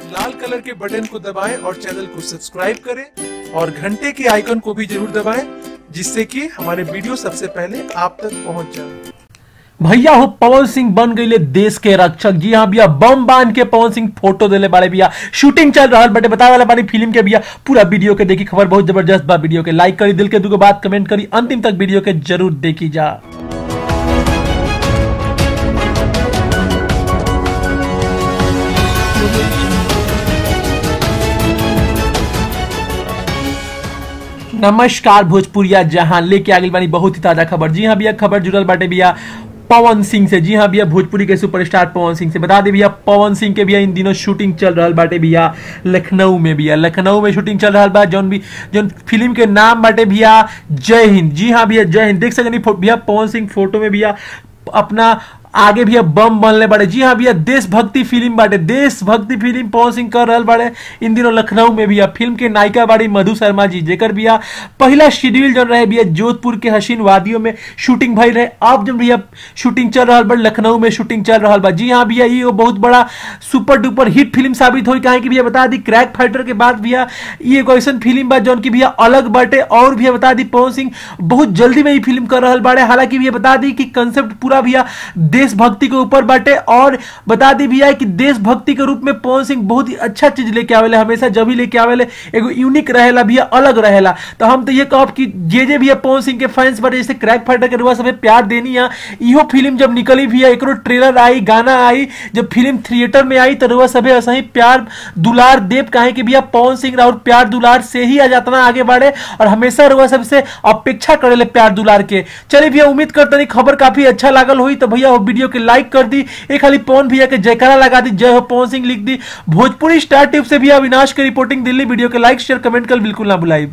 लाल colour के button को दबाएं और चैनल को सब्सक्राइब करें और घंटे के आइकन को भी जरूर दबाएं, जिससे कि हमारे वीडियो सबसे पहले आप तक पहुंच जाए। भैया हो पवन सिंह बन गए देश के रक्षक। जी हाँ भैया, बम बांध के पवन सिंह फोटो देले बारे भैया, शूटिंग चल रहा बटे बतावे वाला बानी फिल्म के भैया। पूरा वीडियो के देखी, खबर बहुत जबरदस्त बा। वीडियो के लाइक करी, दिल के दुगो बात कमेंट करी, अंतिम तक वीडियो के जरूर देखी जा। नमस्कार भोजपुरिया जहां लेके आगे बानी बहुत ही ताजा खबर। जी हाँ भैया, खबर जुड़ल बाटे भैया पवन सिंह से। जी हाँ भैया, भोजपुरी के सुपरस्टार पवन सिंह से। बता दे भैया, पवन सिंह के भैया इन दिनों शूटिंग चल रहा बाटे भैया लखनऊ में। भैया लखनऊ में शूटिंग चल रहा बा, जौन फिल्म के नाम बाटे भैया जय हिंद। जी हाँ भैया, जय हिंद। देख सकते भैया पवन सिंह फोटो में भैया अपना आगे भैया बम बनले बाड़े। जी हाँ भैया, देशभक्ति फिल्म बाटे, देशभक्ति फिल्म पवन सिंह कर रहा बाड़े इन दिनों लखनऊ में भैया। फिल्म के नायिका बाड़ी मधु शर्मा जी, जेकर भैया पहला शेड्यूल जो रहे भैया जोधपुर के हसीन वादियों में शूटिंग भई रहे। अब जब भैया शूटिंग चल रहा बा लखनऊ में शूटिंग चल रहा बा। जी हाँ भैया, ये बहुत बड़ा सुपर डुपर हिट फिल्म साबित हुई। कहे कि भैया बता दी क्रैक फाइटर के बाद भैया ये एक ऐसा फिल्म बा जौन की भैया अलग बाटे। और भैया बता दी पवन सिंह बहुत जल्दी में ये फिल्म कर रहा बाड़े। हालांकि भैया बता दी कि कंसेप्ट पूरा भैया देशभक्ति के ऊपर बाटे। और बता दी भैया कि देशभक्ति के रूप में पवन सिंह बहुत ही अच्छा चीज लेके आवेले, हमेशा जब भी लेके आवेले एगो यूनिक रहेला भैया, अलग रहेला। तो हम तो ये कहब कि जे भैया पवन सिंह के फैंस बाटे, जैसे क्रैक फाइटर के रुआ सब प्यार देनी है। इहो फिल्म जब निकली भैया, एकरो ट्रेलर आई, गाना आई, जब फिल्म थिएटर में आई तो रुआ सब ऐसा ही प्यार दुलार देव। कहे कि भैया पवन सिंह और प्यार दुलार से ही आज इतना आगे बढ़े और हमेशा रुआ सबसे अपेक्षा करेले प्यार दुलार के। चलिए भैया, उम्मीद करते हैं खबर काफी अच्छा लागल हुई। तो भैया वीडियो के लाइक कर दी, एक खाली पवन भैया के जयकारा लगा दी, जय हो पवन सिंह लिख दी। भोजपुरी स्टार टिप से भी अविनाश की रिपोर्टिंग दिल्ली। वीडियो के लाइक शेयर कमेंट कर बिल्कुल ना भुलाइए।